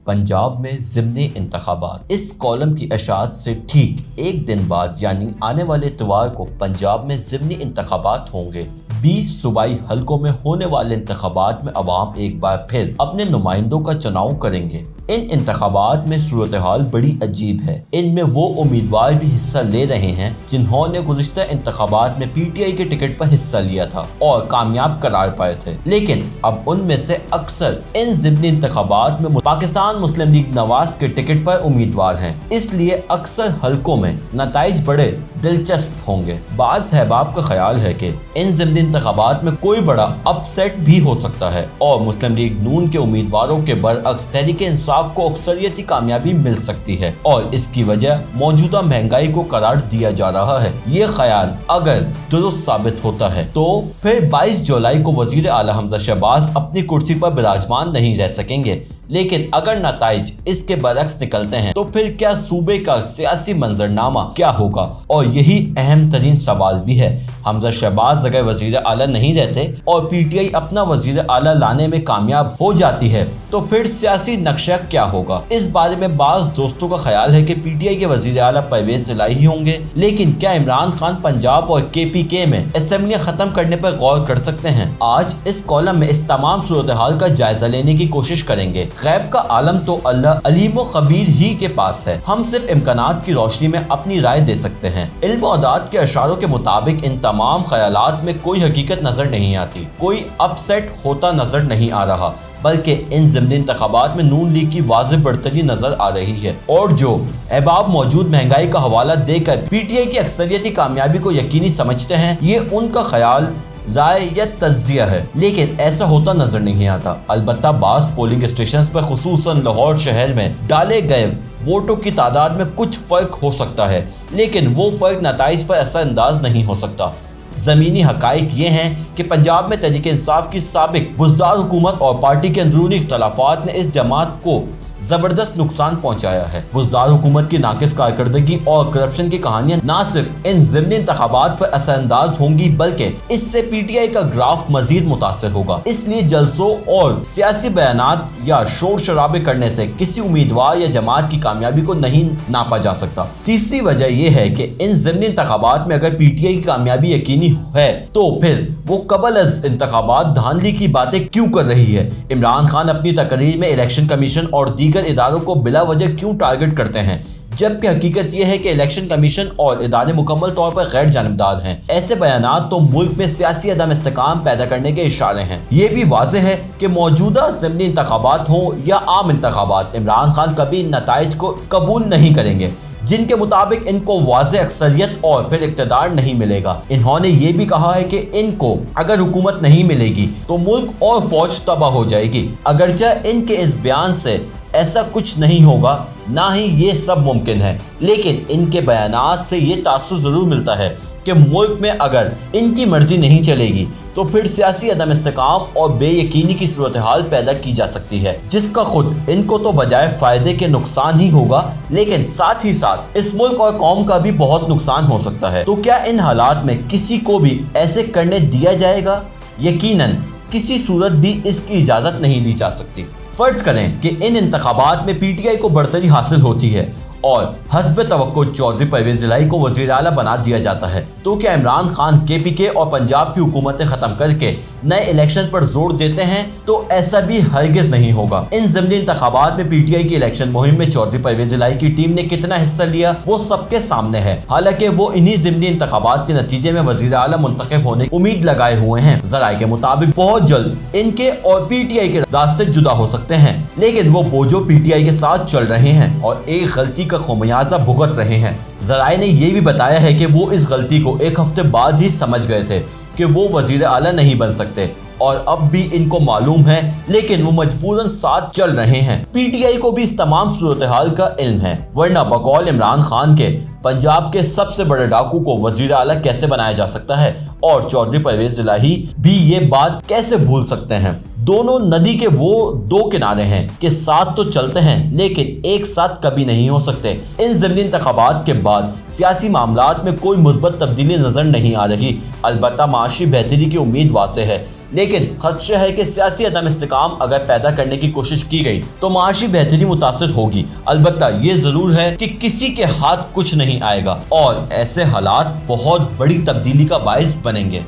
पंजाब में ज़िमनी इंतखाबात। इस कॉलम की अशात से ठीक एक दिन बाद यानी आने वाले इतवार को पंजाब में ज़िमनी इंतखाबात होंगे। 20 सूबाई हलकों में होने वाले इंतखाबात में अवाम एक बार फिर अपने नुमाइंदों का चुनाव करेंगे। इन इंतखाबात में सूरत हाल बड़ी अजीब है। इनमें वो उम्मीदवार भी हिस्सा ले रहे हैं जिन्होंने गुज़िश्ता इंतखाबात में पीटीआई के टिकट पर हिस्सा लिया था और कामयाब करार पाए थे, लेकिन अब उनमें से अक्सर इन ज़िमनी इंतखाबात में पाकिस्तान मुस्लिम लीग नवाज के टिकट पर उम्मीदवार हैं। इसलिए अक्सर हलकों में नताइज बड़े दिलचस्प होंगे। बाज़ अहबाब का ख्याल है कि इन ज़िमनी इंतखाबात में कोई बड़ा अपसेट भी हो सकता है और मुस्लिम लीग नून के उम्मीदवारों के बरअक्स तहरीक इंसाफ को अक्सरियती कामयाबी मिल सकती है और इसकी वजह मौजूदा महंगाई को करार दिया जा रहा है। ये ख्याल अगर दुरुस्त साबित होता है तो फिर 22 जुलाई को वजीर आला हमजा शहबाज अपनी कुर्सी पर विराजमान नहीं रह सकेंगे, लेकिन अगर नताइज इसके बरअक्स निकलते हैं तो फिर क्या सूबे का सियासी मंजरनामा क्या होगा। और यही अहम तरीन सवाल भी है। हमजा शहबाज अगर वजीर आला नहीं रहते और पीटीआई अपना वजीर आला लाने में कामयाब हो जाती है तो फिर सियासी नक्शा क्या होगा। इस बारे में बाज़ दोस्तों का ख्याल है कि पीटीआई के वजीर आला परवेज इलाही ही होंगे, लेकिन क्या इमरान खान पंजाब और केपीके में असेंबलियां खत्म करने पर गौर कर सकते हैं। आज इस कॉलम में इस तमाम सूरत हाल का जायजा लेने की कोशिश करेंगे। गैब का आलम तो अल्लाह अलीम व खबीर ही के पास है। हम सिर्फ इम्कानात की रोशनी में अपनी राय दे सकते हैं। इल्म व अदात के अशारों के मुताबिक इन तमाम ख्यालात में कोई हकीकत नजर नहीं आती, कोई अपसेट होता नजर नहीं आ रहा, बल्कि इन ज़िमनी इंतखाबात में नून लीग की वाज़ेह बढ़तरी नजर आ रही है। और जो अहबाब मौजूद महंगाई का हवाला देकर पीटीआई की अक्सरियती कामयाबी को यकीनी समझते हैं, ये उनका ख्याल राय या तज्जिया है, लेकिन ऐसा होता नजर नहीं आता। अलबत्ता बाज़ पोलिंग स्टेशन पर खुसूसन लाहौर शहर में डाले गए वोटों की तादाद में कुछ फ़र्क हो सकता है, लेकिन वो फ़र्क नताइज पर असरअंदाज नहीं हो सकता। ज़मीनी हक़ाइक़ ये हैं कि पंजाब में तहरीक इंसाफ की साबिक बुज़दार हुकूमत और पार्टी के अंदरूनी इख्तलाफात ने इस जमात को ज़बरदस्त नुकसान पहुंचाया है। बुज़दार हुकूमत की नाकिस कारकर्दगी और करप्शन की कहानियां ना सिर्फ इन ज़िमनी इंतखाबात पर असरअंदाज होंगी, बल्कि इससे पीटीआई का ग्राफ मजीद मुतासर होगा। इसलिए जलसों और सियासी बयानात या शोर शराबे करने से किसी उम्मीदवार या जमात की कामयाबी को नहीं नापा जा सकता। तीसरी वजह यह है कि इन ज़िमनी इंतखाबात में अगर पीटीआई की कामयाबी यकीनी है तो फिर वो कबल अज़ इंतखाबात धांधली की बातें क्यों कर रही है। इमरान खान अपनी तकरीर में इलेक्शन कमीशन और दीगर इदारों को बिला वजह क्यों टारगेट करते हैं, जबकि हकीकत यह है कि इलेक्शन कमीशन और इदारे मुकम्मल तौर पर गैर जानिबदार हैं। ऐसे बयानात तो मुल्क में सियासी अदम इस्तेकाम पैदा करने के इशारे हैं। ये भी वाज़ेह है कि मौजूदा ज़िमनी इंतखाबात हो या आम इंतखाबात, इमरान खान कभी नताइज को कबूल नहीं करेंगे जिनके मुताबिक इनको वाज़ेह अक्सरियत और फिर इक़्तिदार नहीं मिलेगा। इन्होंने ये भी कहा है कि इनको अगर हुकूमत नहीं मिलेगी तो मुल्क और फौज तबाह हो जाएगी। अगरचे इनके इस बयान से ऐसा कुछ नहीं होगा, ना ही ये सब मुमकिन है, लेकिन इनके बयानात से ये तासुर ज़रूर मिलता है कि मुल्क में अगर इनकी मर्जी नहीं चलेगी तो फिर सियासी अदम इस्तेकाम और बेयकीनी की सूरत हाल पैदा की जा सकती है, जिसका खुद इनको तो बजाय फ़ायदे के नुकसान ही होगा, लेकिन साथ ही साथ इस मुल्क और कौम का भी बहुत नुकसान हो सकता है। तो क्या इन हालात में किसी को भी ऐसे करने दिया जाएगा? यकीनन किसी सूरत भी इसकी इजाज़त नहीं दी जा सकती। फ़र्ज़ करें कि इन इंतखाबात में पीटीआई को बढ़तरी हासिल होती है और हस्ब तवक्को चौधरी परवेज इलाही को वज़ीर आला बना दिया जाता है, तो क्या इमरान खान केपीके और पंजाब की हुकूमतें ख़त्म करके नए इलेक्शन पर जोर देते हैं? तो ऐसा भी हरगिज़ नहीं होगा। इन ज़िमनी इंतखाबात में पीटीआई की इलेक्शन मुहिम में चौधरी परवेज इलाही की टीम ने कितना हिस्सा लिया वो सबके सामने है। हालांकि वो इन्हीं ज़िमनी इंतखाबात के नतीजे में वज़ीर आला मुंतखब होने की उम्मीद लगाए हुए हैं। ज़राए के मुताबिक बहुत जल्द इनके और पीटीआई के रास्ते जुदा हो सकते हैं, लेकिन वो बोझो पीटीआई के साथ चल रहे हैं और एक गलती का खमियाजा भुगत रहे हैं। ज़राए ने यह भी बताया है कि वो इस गलती को एक हफ्ते बाद ही समझ गए थे कि वो वज़ीर आला नहीं बन सकते और अब भी इनको मालूम है, लेकिन वो मजबूरन साथ चल रहे हैं। पीटीआई को भी इस तमाम सूरत हाल का इल्म है, वरना बकौल इमरान खान के पंजाब के सबसे बड़े डाकू को वज़ीर आला कैसे बनाया जा सकता है और चौधरी परवेज इलाही भी ये बात कैसे भूल सकते हैं। दोनों नदी के वो दो किनारे हैं कि साथ तो चलते हैं लेकिन एक साथ कभी नहीं हो सकते। इन ज़िमनी इंतखाबात के बाद सियासी मामलात में कोई मुस्बत तब्दीली नजर नहीं आ रही। अलबत्ता माशी बेहतरी की उम्मीद वाज़ेह है, لیکن خدشہ ہے کہ سیاسی عدم استحکام اگر پیدا کرنے کی کوشش کی گئی تو معاشی بہتری متاثر ہوگی۔ البتہ یہ ضرور ہے کہ کسی کے ہاتھ کچھ نہیں آئے گا اور ایسے حالات بہت بڑی تبدیلی کا باعث بنیں گے۔